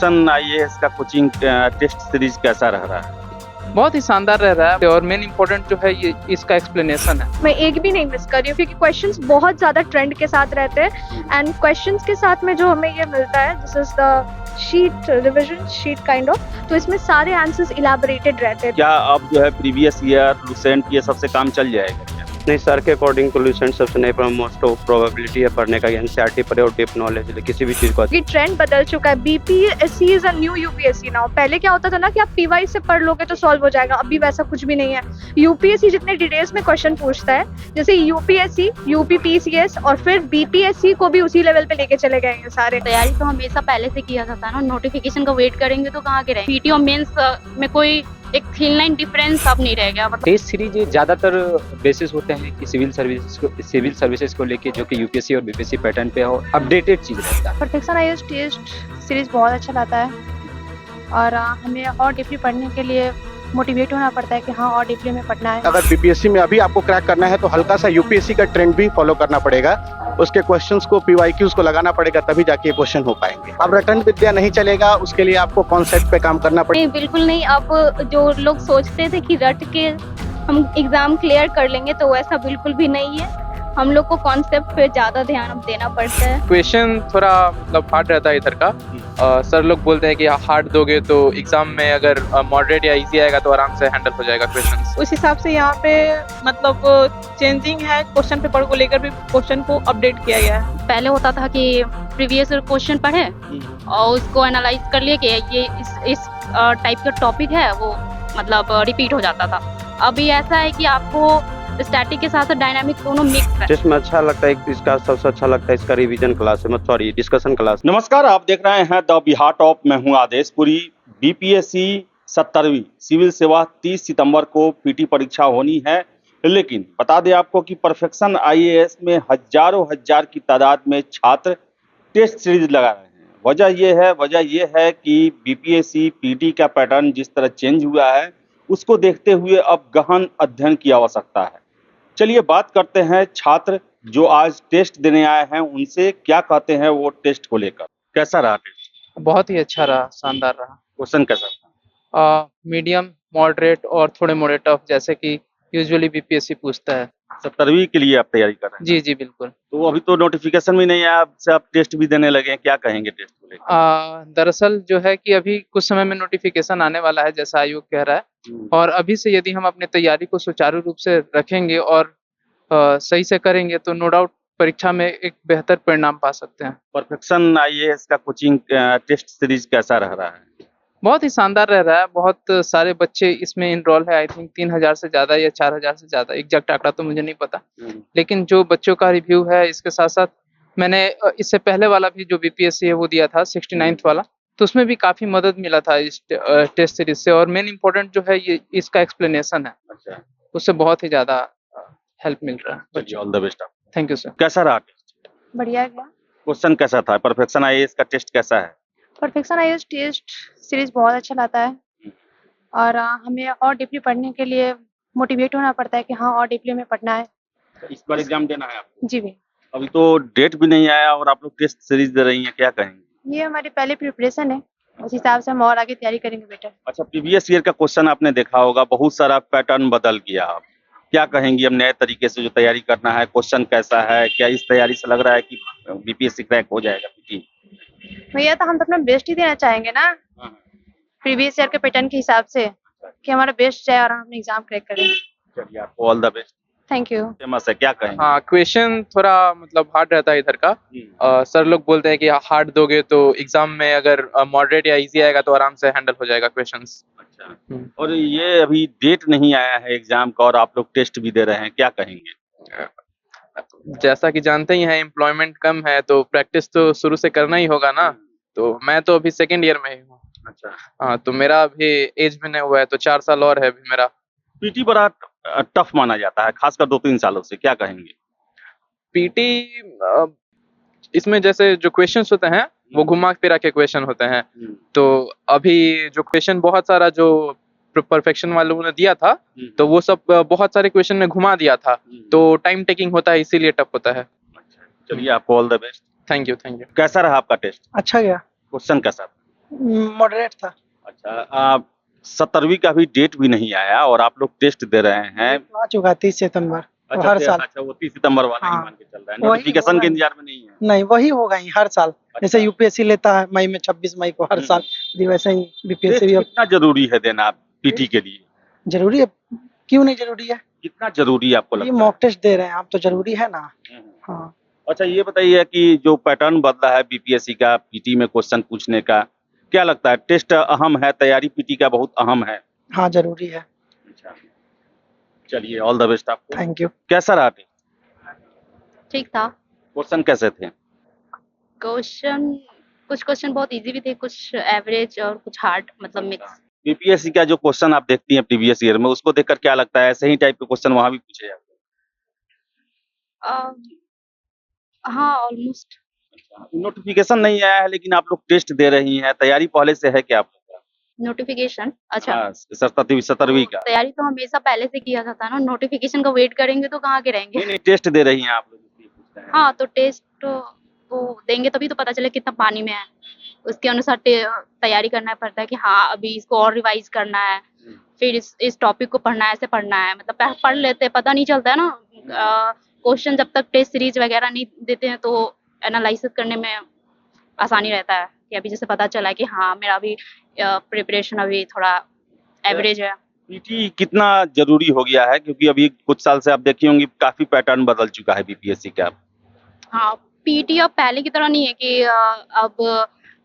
सन IAS का coaching test series कैसा रह रहा है? बहुत ही शानदार रह रहा है और मेन इंपॉर्टेंट जो है ये इसका एक्सप्लेनेशन है। मैं एक भी नहीं मिस कर रही हूँ क्योंकि क्वेश्चंस बहुत ज्यादा ट्रेंड के साथ रहते हैं एंड क्वेश्चंस के साथ में जो हमें ये मिलता है this is the sheet revision sheet kind of, तो इसमें सारे आंसर्स इलैबोरेटेड रहते हैं। क्या अब जो है प्रीवियस ईयर लुसेंट ये सबसे काम चल जाएगा क्या? नहीं सर के अकॉर्डिंग तो लुसेंट सबसे नहीं, पर मोस्ट ऑफ प्रोबेबिलिटी है पढ़ने का एनसीईआरटी पढ़े और डीप नॉलेज किसी भी चीज को। ये ट्रेंड बदल चुका है। BPSC is a new UPSC now. पहले क्या होता था ना कि आप पीवाई से पढ़ लोगे तो सॉल्व हो जाएगा, अभी वैसा कुछ भी नहीं है। यूपीएससी जितने डिटेल्स में क्वेश्चन पूछता है, जैसे यूपीएससी, यूपीपीसीएस और फिर बीपीएससी को भी उसी लेवल पे लेके चले गए हैं सारे। तैयारी तो हमेशा पहले से किया जाता है ना, नोटिफिकेशन का वेट करेंगे तो कहाँ के रहेंगे। पीटी और मेंस में कोई एक थिन लाइन डिफरेंस अब नहीं रह गया। टेस्ट सीरीज ज्यादातर बेसिस होते हैं कि सिविल सर्विसेज को लेके, जो कि यूपीएससी और बीपीएससी पैटर्न पे हो, अपडेटेड चीज रहता है। परफेक्शन आईएएस टेस्ट सीरीज बहुत अच्छा लाता है और हमें और डीपली पढ़ने के लिए मोटिवेट होना पड़ता है कि हाँ और डीपली में पढ़ना है। अगर बीपीएससी में अभी आपको क्रैक करना है तो हल्का सा यूपीएससी का ट्रेंड भी फॉलो करना पड़ेगा, उसके क्वेश्चंस को पीवाईक्यूज को लगाना पड़ेगा, तभी जाके क्वेश्चन हो पाएंगे। अब रटन विद्या नहीं चलेगा, उसके लिए आपको कॉन्सेप्ट पे काम करना पड़ेगा। नहीं, बिल्कुल नहीं। अब जो लोग सोचते थे कि रट के हम एग्जाम क्लियर कर लेंगे, तो वैसा बिल्कुल भी नहीं है। हम लोग को कॉन्सेप्ट पे ज्यादा ध्यान अब देना पड़ता है। क्वेश्चन थोड़ा मतलब हार्ड रहता है इधर का। सर लोग बोलते हैं कि हार्ड दोगे तो एग्जाम में अगर मॉडरेट या इजी आएगा तो आराम से हैंडल हो जाएगा क्वेश्चंस। उस हिसाब से यहाँ पे मतलब चेंजिंग है, क्वेश्चन पेपर को लेकर भी क्वेश्चन को अपडेट किया गया है। पहले होता था कि प्रीवियस क्वेश्चन पढ़े और उसको एनालाइज कर लिए कि ये इस टाइप का टॉपिक है, वो मतलब रिपीट हो जाता था। अभी ऐसा है कि आपको स्टैटिक के साथ डायनामिक दोनों मिक्स है। जिसमें अच्छा लगता है इसका सबसे अच्छा लगता है इसका रिवीजन क्लास है, सॉरी डिस्कशन क्लास। नमस्कार, आप देख रहे हैं द बिहार टॉप। मैं हूं आदेशपुरी। बीपीएससी 70वीं सिविल सेवा 30 सितंबर को पीटी परीक्षा होनी है, लेकिन बता दें आपको कि परफेक्शन आईएएस में हजारों हजार की तादाद में छात्र टेस्ट सीरीज लगा रहे हैं। वजह यह है कि बीपीएससी पीटी का पैटर्न जिस तरह चेंज हुआ है, उसको देखते हुए अब गहन अध्ययन की आवश्यकता है। चलिए बात करते हैं छात्र जो आज टेस्ट देने आए हैं उनसे, क्या कहते हैं वो टेस्ट को लेकर। कैसा रहा टेस्ट? बहुत ही अच्छा रहा, शानदार रहा। क्वेश्चन कैसा था? मीडियम, मॉडरेट और थोड़े मोड़े टफ, जैसे कि यूजुअली बीपीएससी पूछता है। 70वीं के लिए आप तैयारी कर रहे हैं? जी जी बिल्कुल। तो अभी तो नोटिफिकेशन भी नहीं आया, अब से आप टेस्ट भी देने लगे हैं, क्या कहेंगे टेस्ट को लेकर? दरअसल जो है कि अभी कुछ समय में नोटिफिकेशन आने वाला है, जैसा आयोग कह रहा है, और अभी से यदि हम अपनी तैयारी को सुचारू रूप से रखेंगे और सही से करेंगे तो नो डाउट परीक्षा में एक बेहतर परिणाम पा सकते हैं। परफेक्शन आईएएस का कोचिंग टेस्ट सीरीज कैसा रह रहा है? बहुत ही शानदार रह रहा है। बहुत सारे बच्चे इसमें इनरोल है। आई थिंक 3000 से ज्यादा या 4000 से ज्यादा, एग्जैक्ट आंकड़ा तो मुझे नहीं पता, लेकिन जो बच्चों का रिव्यू है, इसके साथ साथ मैंने इससे पहले वाला भी जो बीपीएससी है वो दिया था 69th वाला, तो उसमें भी काफी मदद मिला था इस टेस्ट सीरीज से। और मेन इंपॉर्टेंट जो है ये इसका एक्सप्लेनेशन है, अच्छा, उससे बहुत ही ज्यादा हेल्प मिल रहा है। All the best. Thank you sir. कैसा रहा टेस्ट? बढ़िया गया। क्वेश्चन कैसा था? परफेक्शन आईएएस का टेस्ट कैसा है? परफेक्शन आईएएस टेस्ट सीरीज बहुत अच्छा लाता है और हमें और डीपली पढ़ने के लिए मोटिवेट होना पड़ता है कि हाँ और डीपली में पढ़ना है। इस बार एग्जाम देना है आपको? जी भी। अभी तो डेट भी नहीं आया और आप लोग टेस्ट सीरीज दे रही हैं, क्या कहेंगे? ये हमारी पहले प्रिपरेशन है, उस हिसाब से हम और आगे तैयारी करेंगे बेटर। अच्छा, प्रीवियस ईयर का क्वेश्चन आपने देखा होगा, बहुत सारा पैटर्न बदल गया। आप क्या कहेंगी अब नए तरीके से जो तैयारी करना है, क्वेश्चन कैसा है? क्या इस तैयारी से लग रहा है कि बीपीएससी क्रैक हो जाएगा पीटी? भैया तो हम तो अपना बेस्ट ही देना चाहेंगे ना, प्रीवियस ईयर के पैटर्न के हिसाब से, कि हमारा बेस्ट जाए और हम अपना एग्जाम क्रैक करें। चलिए, आपको all the best. Thank you. Famous है, क्या कहेंगे? हाँ, क्वेश्चन थोड़ा मतलब हार्ड रहता है इधर का। सर लोग बोलते हैं कि हार्ड दोगे तो एग्जाम में अगर मॉडरेट या इजी आएगा तो आराम से हैंडल हो जाएगा क्वेश्चंस। अच्छा, और ये अभी डेट नहीं आया है एग्जाम का और आप लोग टेस्ट भी दे रहे हैं, क्या कहेंगे? जैसा कि जानते ही हैं, एम्प्लॉयमेंट कम है तो प्रैक्टिस तो शुरू से करना ही होगा ना। तो मैं तो अभी सेकेंड ईयर में ही हूँ। अच्छा, हाँ, तो मेरा अभी एज भी नहीं हुआ है, तो 4 साल और है अभी मेरा। पीटी बड़ा टफ माना जाता है, खासकर 2-3 सालों से, क्या कहेंगे? पीटी इसमें जैसे जो क्वेश्चंस होते हैं वो घुमा फिरा के क्वेश्चन होते हैं, तो अभी जो क्वेश्चन बहुत सारा जो परफेक्शन वालों ने दिया था, तो वो सब बहुत सारे क्वेश्चन में घुमा दिया था, तो टाइम टेकिंग होता है, इसीलिए टफ होता है। चलिए, आपको all the best. Thank you. कैसा रहा आपका टेस्ट? अच्छा गया। क्वेश्चन कैसा था? मॉडरेट था। अच्छा 17वीं का भी डेट भी नहीं आया और आप लोग टेस्ट दे रहे हैं। आ चुका 30 सितंबर अच्छा हर साल। अच्छा वो 30 सितंबर वाला ही हाँ, मान के चल रहा है, वही नोटिफिकेशन होगा के ही। इंतजार में नहीं है। नहीं वही होगा ही हर साल, जैसे अच्छा। यूपीएससी लेता है मई में 26 मई को हर साल, भी वैसे ही बीपीएससी टेस्ट भी अब कितना जरूरी है देना पीटी के लिए? जरूरी है। क्यों नहीं जरूरी है? कितना जरूरी है आपको ये लगता है? मॉक टेस्ट दे रहे हैं आप तो जरूरी है ना। हाँ अच्छा ये बताइए कि जो पैटर्न बदला है बीपीएससी का पीटी में क्वेश्चन पूछने का, क्या लगता है टेस्ट अहम है, तैयारी पीटी का बहुत अहम है? हाँ जरूरी है। अच्छा चलिए ऑल द बेस्ट आपको। Thank you. कैसा रहा टेस्ट? ठीक था। क्वेश्चन कैसे थे? क्वेश्चन कुछ क्वेश्चन बहुत इजी भी थे, कुछ एवरेज और कुछ हार्ड, मतलब मिक्स। बीपीएससी का जो क्वेश्चन आप देखती हैं प्रीवियस ईयर में, उसको देखकर क्या लगता है ऐसे ही टाइप के क्वेश्चन वहां भी पूछे जाते हाँ ऑलमोस्ट। हैं? नोटिफिकेशन नहीं आया है लेकिन आप लोग टेस्ट दे रही हैं, तैयारी पहले से है क्या आप लोग का? नोटिफिकेशन अच्छा। हाँ 17वीं का। तैयारी तो हमेशा पहले से किया जाता है ना, नोटिफिकेशन का वेट करेंगे तो कहाँ के रहेंगे। नहीं टेस्ट दे रही हैं आप लोग इसलिए पूछ रहे हैं। हाँ तो टेस्ट तो देंगे तभी तो पता चले कितना पानी में है, उसके अनुसार तैयारी करना पड़ता है कि हाँ अभी इसको और रिवाइज करना है, फिर इस टॉपिक को पढ़ना है, ऐसे पढ़ना है, मतलब पढ़ लेते हैं पता नहीं चलता है ना। क्वेश्चन जब तक टेस्ट सीरीज वगैरह नहीं देते हैं तो एनालिसिस करने में आसानी रहता है कि अभी जैसे पता चला कि हाँ मेरा अभी प्रिपरेशन अभी थोड़ा एवरेज है। पीटी कितना जरूरी हो गया है, क्योंकि अभी कुछ साल से आप देखी होंगी काफी पैटर्न बदल चुका है बीपीएससी का। हाँ पीटी अब पहले की तरह नहीं है कि अब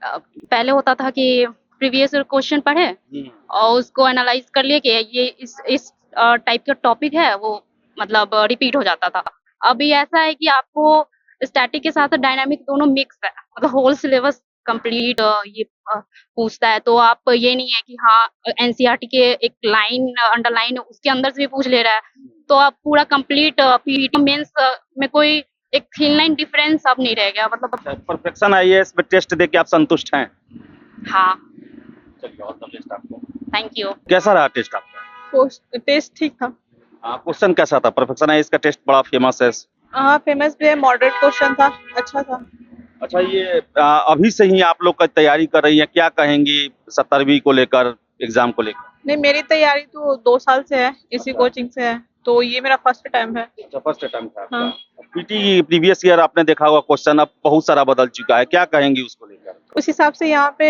पहले होता था कि प्रीवियस क्वेश्चन पढ़े और उसको एनालाइज कर लिए कि ये इस टाइप का टॉपिक है, वो मतलब रिपीट हो जाता था। अभी ऐसा है कि आपको स्टैटिक के साथ डायनामिक दोनों मिक्स है, मतलब होल सिलेबस कंप्लीट ये पूछता है। तो आप ये नहीं है कि हाँ एनसीईआरटी के एक लाइन अंडरलाइन उसके अंदर से भी पूछ ले रहा है, तो आप पूरा कंप्लीट पीटी मेंस में कोई एक थिन लाइन डिफरेंस अब नहीं रह गया, मतलब। परफेक्शन आईएएस में टेस्ट देके आप संतुष्ट हैं? हाँ चलिए ऑल द बेस्ट आपको। Thank you. कैसा रहा टेस्ट आपका? टेस्ट ठीक था। क्वेश्चन कैसा था? परफेक्शन आईएएस का टेस्ट बड़ा फेमस है। हाँ फेमस भी है, मॉडरेट क्वेश्चन था, अच्छा था। अच्छा ये अभी से ही आप लोग का तैयारी कर रही है, क्या कहेंगी 17वीं को लेकर, एग्जाम को लेकर? नहीं मेरी तैयारी तो 2 साल से है, इसी कोचिंग से है, तो ये मेरा फर्स्ट टाइम है। फर्स्ट टाइम था आपका। हाँ। पीटी प्रीवियस ईयर आपने देखा होगा क्वेश्चन अब बहुत सारा बदल चुका है, क्या कहेंगी उसको लेकर? उस हिसाब से यहाँ पे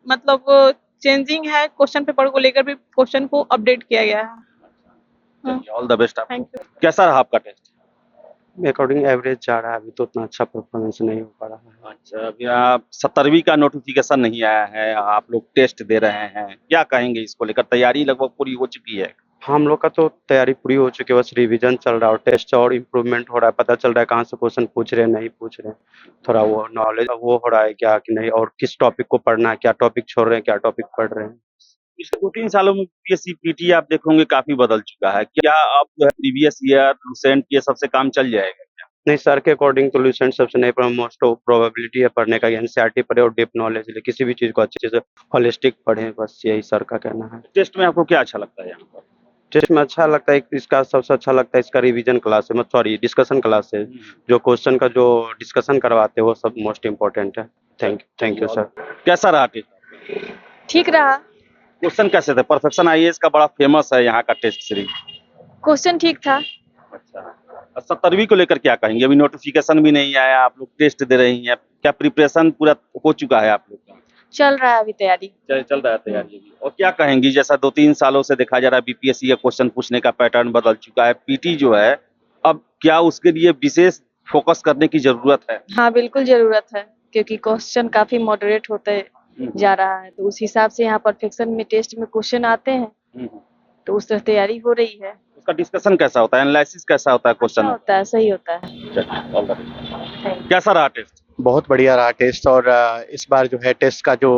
मतलब चेंजिंग है, क्वेश्चन पेपर को लेकर भी क्वेश्चन को अपडेट किया गया है। चलिए ऑल द बेस्ट आपको। Thank you. कैसा रहा आपका टेस्ट? अकॉर्डिंग एवरेज जा रहा है, अभी तो उतना अच्छा परफॉर्मेंस नहीं हो पा रहा है। अच्छा अभी आप 17वीं का नोटिफिकेशन नहीं आया है, आप लोग टेस्ट दे रहे हैं, क्या कहेंगे इसको लेकर? तैयारी लगभग पूरी हो चुकी है? हम लोग का तो तैयारी पूरी हो चुकी है, बस रिवीजन चल रहा है और टेस्ट और इम्प्रूवमेंट हो रहा है, पता चल रहा है कहाँ से क्वेश्चन पूछ रहे हैं नहीं पूछ रहे हैं, थोड़ा वो नॉलेज वो हो रहा है क्या कि नहीं, और किस टॉपिक को पढ़ना है, क्या टॉपिक छोड़ रहे हैं, क्या टॉपिक पढ़ रहे हैं। पिछले 2-3 सालों में बीपीएससी पीटी आप देखोगे काफी बदल चुका है, क्या अब जो है प्रीवियस ईयर लुसेंट ये सबसे काम चल जाएगा क्या? नहीं सर के अकॉर्डिंग तो लुसेंट सबसे नहीं, पर मोस्ट प्रोबेबिलिटी है पढ़ने का, एनसीईआरटी पढ़े और डीप नॉलेज ले, किसी भी चीज को अच्छे से होलिस्टिक पढ़े, बस यही सर का कहना है। टेस्ट में आपको क्या अच्छा लगता है यहाँ पर? टेस्ट में अच्छा लगता है, इसका सबसे अच्छा लगता है इसका रिवीजन क्लास है, मतलब सॉरी डिस्कशन क्लास है, जो क्वेश्चन का जो डिस्कशन करवाते हैं वो सब मोस्ट इम्पोर्टेंट है। Thank you sir. कैसा रहा टेस्ट? ठीक रहा। क्वेश्चन कैसे थे? परफेक्शन आईएएस का बड़ा फेमस है यहाँ का टेस्ट सीरीज। क्वेश्चन ठीक था। अच्छा 17वीं को लेकर क्या कहेंगे? अभी नोटिफिकेशन भी नहीं आया, आप लोग टेस्ट दे रही हैं, क्या प्रिपरेशन पूरा हो चुका है आप लोग का? चल रहा है अभी तैयारी। चल रहा है तैयारी अभी। और क्या कहेंगी, जैसा 2-3 सालों से देखा जा रहा है बीपीएससी का क्वेश्चन पूछने का पैटर्न बदल चुका है, पीटी जो है अब क्या उसके लिए विशेष फोकस करने की जरूरत है? हाँ बिल्कुल जरूरत है, क्योंकि क्वेश्चन काफी मॉडरेट होते जा रहा है, तो उस हिसाब से यहाँ परफेक्शन में टेस्ट में क्वेश्चन आते हैं, तो उस तरह तैयारी हो रही है। उसका डिस्कशन कैसा होता है, एनालिसिस कैसा होता है क्वेश्चन? होता है, सही होता है। कैसा रहा टेस्ट? बहुत बढ़िया रहा टेस्ट। और इस बार जो है टेस्ट का जो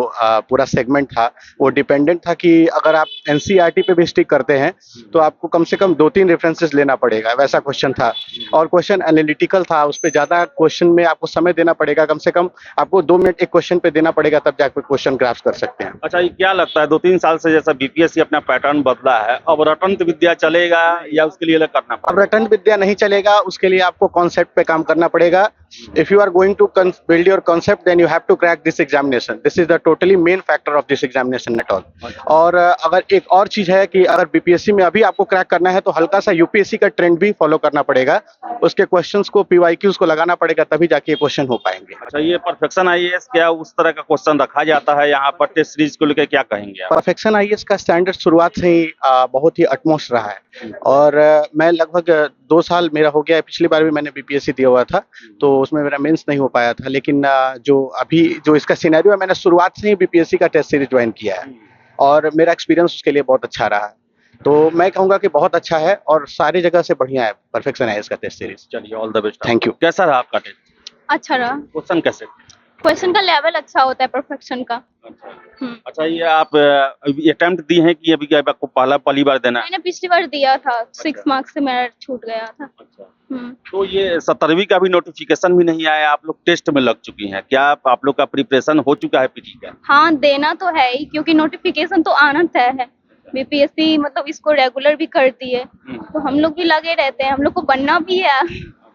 पूरा सेगमेंट था वो डिपेंडेंट था कि अगर आप एनसीईआरटी पे भी स्टिक करते हैं तो आपको कम से कम 2-3 रेफरेंसेस लेना पड़ेगा, वैसा क्वेश्चन था। और क्वेश्चन एनालिटिकल था, उस पर ज़्यादा क्वेश्चन में आपको समय देना पड़ेगा, कम से कम आपको 2 मिनट एक क्वेश्चन पे देना पड़ेगा, तब जाकर क्वेश्चन ग्रास्प कर सकते हैं। अच्छा ये क्या लगता है 2-3 साल से जैसा बीपीएससी अपना पैटर्न बदला है, अब रटंत विद्या चलेगा या उसके लिए अलग करना पड़ेगा? अब रटंत विद्या नहीं चलेगा, उसके लिए आपको कॉन्सेप्ट पे काम करना पड़ेगा। If you are going to build your concept, then you have to crack this examination. This is the totally main factor of this examination at all. और अगर एक और चीज है कि अगर बीपीएससी में अभी आपको क्रैक करना है तो हल्का सा यूपीएससी का ट्रेंड भी फॉलो करना पड़ेगा, उसके क्वेश्चंस को पीवाईक्यूज को लगाना पड़ेगा, तभी जाके ये क्वेश्चन हो पाएंगे। अच्छा, ये परफेक्शन आईएएस क्या उस तरह का क्वेश्चन रखा जाता है यहाँ पर टेस्ट सीरीज को लेकर, क्या कहेंगे आप? परफेक्शन आईएएस का स्टैंडर्ड शुरुआत से ही बहुत ही अटमोस्ट रहा है और मैं लगभग 2 साल मेरा हो गया है। पिछली बार भी मैंने बीपीएससी दिया हुआ था तो उसमें मेरा मेंस नहीं हो पाया था, लेकिन जो इसका सिनेरियो है, मैंने शुरुआत से ही बीपीएससी का टेस्ट सीरीज ज्वाइन किया है और मेरा एक्सपीरियंस उसके लिए बहुत अच्छा रहा है। तो मैं कहूंगा कि बहुत अच्छा है और सारी जगह से बढ़िया है परफेक्शन आईएएस का टेस्ट सीरीज। चलिए, all the best. Thank you. कैसा रहा आपका टेस्ट? अच्छा रहा। क्वेश्चन कैसे? क्वेश्चन का लेवल अच्छा होता है परफेक्शन का। अच्छा, ये आप अटेम्प्ट दी हैं कि अभी आपको पहली बार देना है? मैंने पिछली बार दिया था, 6 मार्क्स से मेरा छूट गया था। तो ये 17वीं का भी नोटिफिकेशन भी नहीं आया, आप लोग टेस्ट में लग चुकी हैं, क्या आप लोग का प्रिपरेशन हो चुका है पीटी का? हाँ, देना तो है ही क्योंकि नोटिफिकेशन तो आना तय है। बीपीएससी मतलब इसको रेगुलर भी करती है तो हम लोग भी लगे रहते हैं, हम लोग को बनना भी है।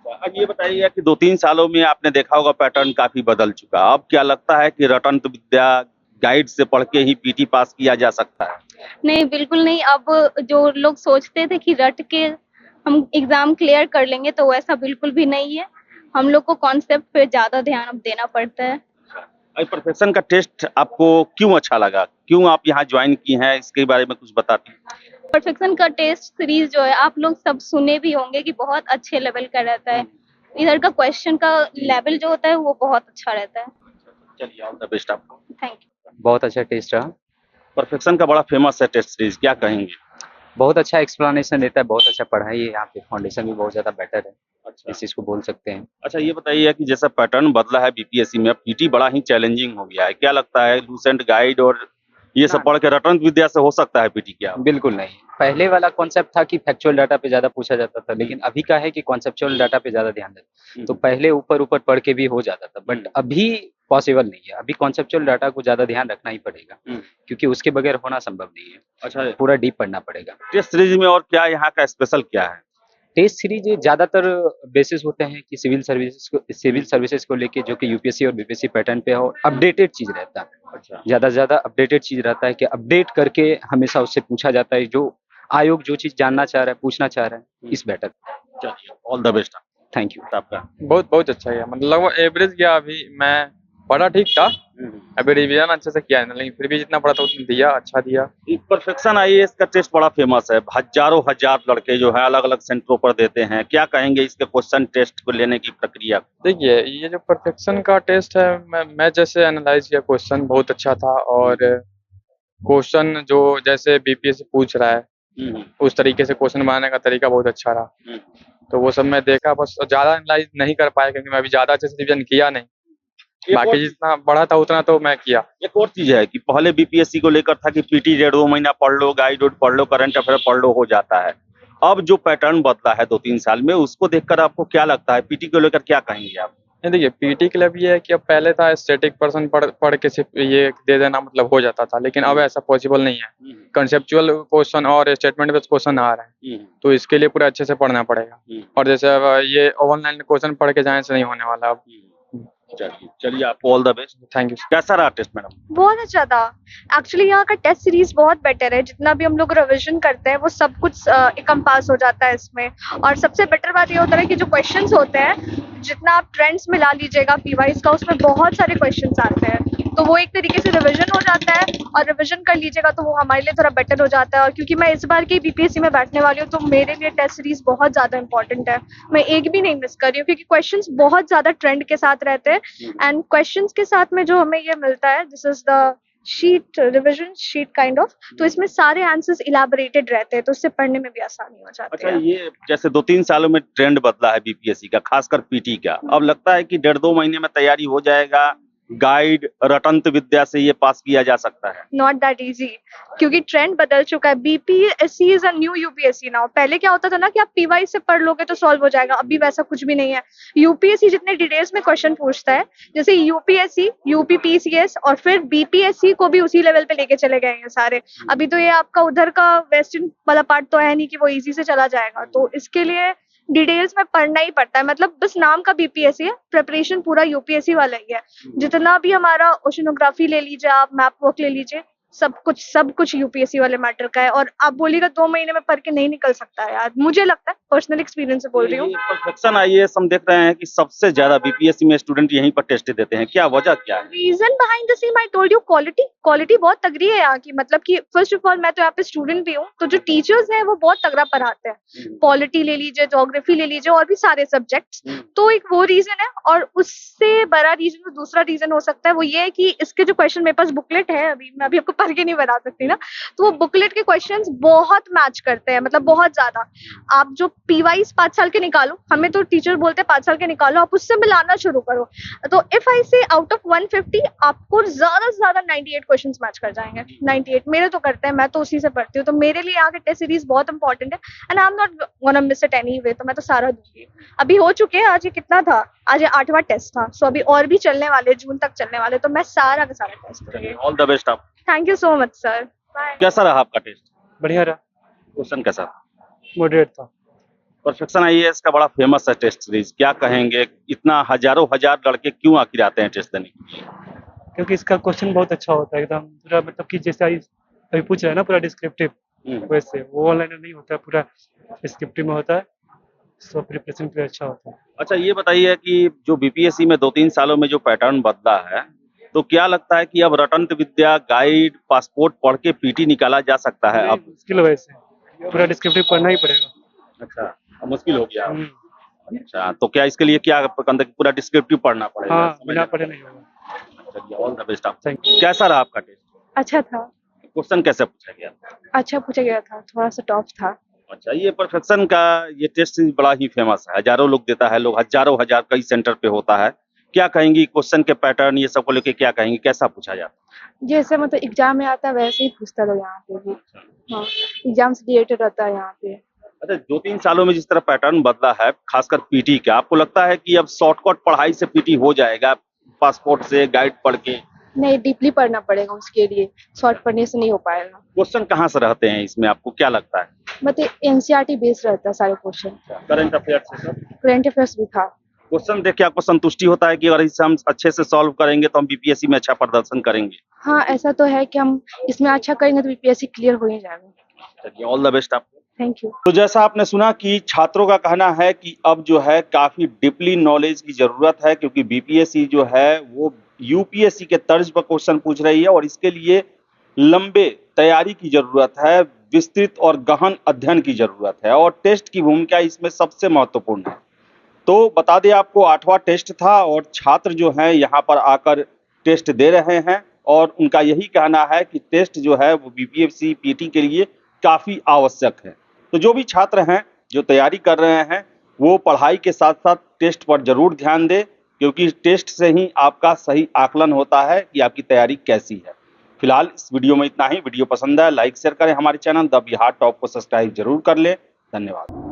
अब ये बताइए कि 2-3 सालों में आपने देखा होगा पैटर्न काफी बदल चुका, अब क्या लगता है कि रटंत विद्या गाइड से पढ़ के ही पीटी पास किया जा सकता है? नहीं, बिल्कुल नहीं। अब जो लोग सोचते थे कि रट के हम एग्जाम क्लियर कर लेंगे तो वैसा बिल्कुल भी नहीं है। हम लोग को कॉन्सेप्ट पे ज्यादा ध्यान अब देना पड़ता है। प्रोफेशन का टेस्ट आपको क्यों अच्छा लगा, क्यों आप यहाँ ज्वाइन की हैं, इसके बारे में कुछ बताती हैं? परफेक्शन का टेस्ट सीरीज जो है आप लोग सब सुने भी होंगे कि बहुत अच्छे लेवल का रहता है। इधर का क्वेश्चन का लेवल जो होता है वो बहुत अच्छा रहता है। चलिए, ऑल द बेस्ट आपको। Thank you. बहुत अच्छा टेस्ट रहा। परफेक्शन का बड़ा फेमस है टेस्ट सीरीज, क्या कहेंगे? बहुत अच्छा एक्सप्लेनेशन देता है, बहुत अच्छा पढ़ाई है यहाँ पे, फाउंडेशन भी बहुत ज्यादा बेटर है। अच्छा, इस चीज को बोल सकते हैं। अच्छा, ये बताइए कि जैसा पैटर्न बदला है बीपीएससी में, पीटी बड़ा ही चैलेंजिंग हो गया है, क्या लगता है लूसेंट गाइड और ये सब पढ़ के रटंत विद्या से हो सकता है पीटी? क्या बिल्कुल नहीं। पहले वाला कॉन्सेप्ट था कि फैक्चुअल डाटा पे ज्यादा पूछा जाता था, लेकिन अभी का है कि कॉन्सेप्चुअल डाटा पे ज्यादा ध्यान देता है। तो पहले ऊपर ऊपर पढ़ के भी हो जाता था, बट अभी पॉसिबल नहीं है। अभी कॉन्सेप्चुअल डाटा को ज्यादा ध्यान रखना ही पड़ेगा क्योंकि उसके बगैर होना संभव नहीं है। अच्छा, पूरा डीप पढ़ना पड़ेगा। टेस्ट सीरीज में और क्या यहाँ का स्पेशल क्या है? टेस्ट सीरीज ज्यादातर बेसिस होते हैं कि सिविल सर्विसेज को लेके, जो कि यूपीएससी और बीपीएससी पैटर्न पे हो, अपडेटेड चीज रहता है। अच्छा, ज्यादा से ज्यादा अपडेटेड चीज रहता है कि अपडेट करके हमेशा उससे पूछा जाता है, जो आयोग जो चीज जानना चाह रहा है, पूछना चाह रहा है, इस बेटर। चलिए, all the best. Thank you. आपका बहुत अच्छा गया, मतलब एवरेज गया। अभी मैं पढ़ा ठीक था, अभी रिवीजन अच्छे से किया है, लेकिन फिर भी जितना पढ़ा था उतना दिया, अच्छा दिया। परफेक्शन आईएएस का टेस्ट बड़ा फेमस है, हजारों हजार लड़के जो है अलग अलग सेंटरों पर देते हैं, क्या कहेंगे इसके क्वेश्चन टेस्ट को लेने की प्रक्रिया? देखिए, ये जो परफेक्शन का टेस्ट है, मैं जैसे एनालाइज किया, क्वेश्चन बहुत अच्छा था और क्वेश्चन जो जैसे बीपीएससी पूछ रहा है उस तरीके से क्वेश्चन बनाने का तरीका बहुत अच्छा रहा। तो वो सब मैं देखा, बस ज्यादा एनालाइज नहीं कर पाया क्योंकि मैं अभी ज्यादा अच्छे से रिवीजन किया नहीं। बाकी जितना बढ़ा था उतना तो मैं किया। एक और चीज है कि पहले बीपीएससी को लेकर था कि पीटी 1.5 महीना पढ़ लो, गाइड पढ़ लो, करंट अफेयर पढ़ लो, हो जाता है। अब जो पैटर्न बदला है 2-3 साल में, उसको देखकर आपको क्या लगता है? पीटी को लेकर क्या कहेंगे आप? देखिए, पीटी के लिए भी है कि अब पहले था स्टैटिक पर्सन पढ़ के सिर्फ ये दे देना मतलब हो जाता था, लेकिन अब ऐसा पॉसिबल नहीं है। कंसेप्चुअल क्वेश्चन और स्टेटमेंट बेस्ड क्वेश्चन आ रहे हैं, तो इसके लिए पूरा अच्छे से पढ़ना पड़ेगा। और जैसे अब ये ऑनलाइन क्वेश्चन पढ़ के जाने से नहीं होने वाला अब। चलिए, आपको all the best. Thank you. कैसा रहा टेस्ट मैडम? बहुत अच्छा था। एक्चुअली यहाँ का टेस्ट सीरीज बहुत बेटर है, जितना भी हम लोग रिवीजन करते हैं वो सब कुछ एकम्पास हो जाता है इसमें। और सबसे बेटर बात ये होता है कि जो क्वेश्चंस होते हैं, जितना आप ट्रेंड्स मिला लीजिएगा पीवाईज का, उसमें बहुत सारे क्वेश्चंस आते हैं, तो वो एक तरीके से रिवीजन हो जाता है। और रिवीजन कर लीजिएगा तो वो हमारे लिए थोड़ा बेटर हो जाता है। और क्योंकि मैं इस बार की बीपीएससी में बैठने वाली हूँ तो मेरे लिए टेस्ट सीरीज बहुत ज्यादा इंपॉर्टेंट है, मैं एक भी नहीं मिस कर रही हूँ क्योंकि क्वेश्चंस बहुत ज्यादा ट्रेंड के साथ रहते हैं। एंड क्वेश्चंस के साथ में जो हमें ये मिलता है, this is the sheet, revision sheet kind of, तो इसमें सारे आंसर्स इलैबोरेटेड रहते हैं, तो उससे पढ़ने में भी आसानी हो जाती है। अच्छा, ये जैसे 2-3 सालों में ट्रेंड बदला है बीपीएससी का, खासकर पीटी का, अब लगता है कि 1.5-2 महीने में तैयारी हो जाएगा, गाइड रटंत विद्या से ये पास किया जा सकता है? नॉट दैट इजी, क्योंकि ट्रेंड बदल चुका है। BPSC is a new UPSC now. पहले क्या होता था ना कि आप पीवाई से पढ़ लोगे तो सॉल्व हो जाएगा, अभी वैसा कुछ भी नहीं है। यूपीएससी जितने डिटेल्स में क्वेश्चन पूछता है, जैसे यूपीएससी, यूपीपीसीएस और फिर बीपीएससी को भी उसी लेवल पे लेके चले गए हैं सारे। अभी तो ये आपका उधर का वेस्टर्न वाला पार्ट तो है नहीं कि वो इजी से चला जाएगा, तो इसके लिए डिटेल्स में पढ़ना ही पड़ता है, मतलब बस नाम का बीपीएससी है, प्रिपरेशन पूरा यूपीएससी वाला ही है। जितना भी हमारा ओशनोग्राफी ले लीजिए, आप मैप वर्क ले लीजिए, सब कुछ यूपीएससी वाले मैटर का है। और आप बोलिएगा 2 महीने में पढ़ के नहीं निकल सकता है यार, मुझे लगता है, पर्सनल एक्सपीरियंस से बोल रही हूँ। परफेक्शन आईएएस हम देख रहे हैं कि सबसे ज्यादा बीपीएससी में स्टूडेंट यहीं पर टेस्ट देते हैं, क्या वजह क्या है? Reason behind the scene I told you, quality बहुत तगड़ी है यहाँ की। मतलब कि फर्स्ट ऑफ ऑल मैं तो यहाँ पे स्टूडेंट भी हूँ, तो जो टीचर्स हैं वो बहुत तगड़ा पढ़ाते हैं। पॉलिटी ले लीजिए, ज्योग्राफी ले लीजिए, और भी सारे सब्जेक्ट्स। तो एक वो रीजन है, और उससे बड़ा रीजन, दूसरा रीजन हो सकता है वो ये है कि इसके जो क्वेश्चन, मेरे पास बुकलेट है, अभी मैं अभी आपको पढ़ के नहीं बता सकती ना, तो वो बुकलेट के क्वेश्चंस बहुत मैच करते हैं, मतलब बहुत ज्यादा। आप जो पीवाईज 5 साल के निकालो, हमें तो टीचर बोलते हैं 5 साल के निकालो, आप उससे मिलाना शुरू करो। तो इफ आई से आउट ऑफ 150 आपको ज्यादा से ज्यादा 98 क्वेश्चंस मैच कर जाएंगे। 98 मेरे तो करते हैं, मैं तो उसी से पढ़ती हूँ। तो मेरे लिए यहाँ के टेस्ट सीरीज बहुत इंपॉर्टेंट है, and I am not gonna miss it anyway. तो मैं तो सारा दूंगी। अभी हो चुके हैं, आज ये कितना था, आज ये 8वां टेस्ट था, सो अभी और भी चलने वाले, जून तक चलने वाले, तो मैं सारा का सारा टेस्ट दूंगी। ऑल द बेस्ट आप। Thank you so much sir, bye. कैसा रहा आपका टेस्ट? बढ़िया रहा, क्वेश्चन कैसा? मॉडरेट था। परफेक्शन आईएएस का बड़ा फेमस है टेस्ट सीरीज, क्या कहेंगे? इतना हजारों हजार लड़के क्यों आखिर आते हैं टेस्ट देने के लिए? क्योंकि इसका क्वेश्चन बहुत अच्छा होता है, एकदम पूरा, मतलब कि जैसे अभी पूछ रहे हैं ना, पूरा डिस्क्रिप्टिव, वैसे वो ऑनलाइन नहीं होता है, पूरा डिस्क्रिप्टिव में होता है, सो प्रिपरेशन के लिए अच्छा होता है। अच्छा ये बताइए कि जो बीपीएससी में 2-3 सालों में जो पैटर्न बदला है, तो क्या लगता है कि अब रटंत विद्या, गाइड, पासपोर्ट पढ़ के पीटी निकाला जा सकता है? अब मुश्किल है, वैसे पूरा डिस्क्रिप्टिव पढ़ना ही पड़ेगा। अच्छा, अब मुश्किल हो गया। अच्छा, तो क्या इसके लिए क्या पूरा डिस्क्रिप्टिव पढ़ना पड़ेगा? हाँ, बिना पढ़े नहीं होगा। चलिए, ऑल द बेस्ट आप। कैसा रहा आपका टेस्ट? अच्छा था। क्वेश्चन कैसे पूछा गया? अच्छा पूछा गया था, थोड़ा सा टफ था। अच्छा, ये परफेक्शन का ये टेस्ट बड़ा ही फेमस है, हजारों लोग देता है, लोग हजारों हजार कई सेंटर पे होता है। क्या कहेंगी क्वेश्चन के पैटर्न ये सब को लेके, क्या कहेंगी, कैसा पूछा जाता है? जैसे मतलब एग्जाम में आता है वैसे ही पूछता है यहाँ पे भी। हाँ, एग्जाम से रिलेटेड रहता है यहाँ पे। अच्छा, 2-3 सालों में जिस तरह पैटर्न बदला है, खासकर पीटी का, आपको लगता है कि अब शॉर्टकट पढ़ाई से पीटी हो जाएगा, पासपोर्ट से, गाइड पढ़ के? नहीं, डीपली पढ़ना पड़ेगा उसके लिए, शॉर्ट पढ़ने से नहीं हो पाएगा। क्वेश्चन कहाँ से रहते हैं इसमें, आपको क्या लगता है? मतलब एनसीईआरटी बेस रहता है सारे क्वेश्चन। करंट अफेयर्स से सब? करंट अफेयर्स भी था। क्वेश्चन देख के आपको संतुष्टि होता है कि अगर इसे हम अच्छे से सॉल्व करेंगे तो हम बीपीएससी में अच्छा प्रदर्शन करेंगे? हाँ, ऐसा तो है कि हम इसमें अच्छा करेंगे तो बीपीएससी क्लियर हो ही जाएगा। चलिए, ऑल द बेस्ट आपको। Thank you. तो जैसा आपने सुना कि छात्रों का कहना है कि अब जो है काफी डीपली नॉलेज की जरूरत है, क्योंकि बीपीएससी जो है वो यूपीएससी के तर्ज पर क्वेश्चन पूछ रही है, और इसके लिए लंबे तैयारी की जरूरत है, विस्तृत और गहन अध्ययन की जरूरत है, और टेस्ट की भूमिका इसमें सबसे महत्वपूर्ण है। तो बता दें आपको, 8वां टेस्ट था, और छात्र जो हैं यहाँ पर आकर टेस्ट दे रहे हैं, और उनका यही कहना है कि टेस्ट जो है वो बीपीएससी पीटी के लिए काफ़ी आवश्यक है। तो जो भी छात्र हैं जो तैयारी कर रहे हैं, वो पढ़ाई के साथ साथ टेस्ट पर जरूर ध्यान दें, क्योंकि टेस्ट से ही आपका सही आकलन होता है कि आपकी तैयारी कैसी है। फिलहाल इस वीडियो में इतना ही। वीडियो पसंद आया लाइक शेयर करें, हमारे चैनल द बिहार टॉप को सब्सक्राइब जरूर कर लें। धन्यवाद।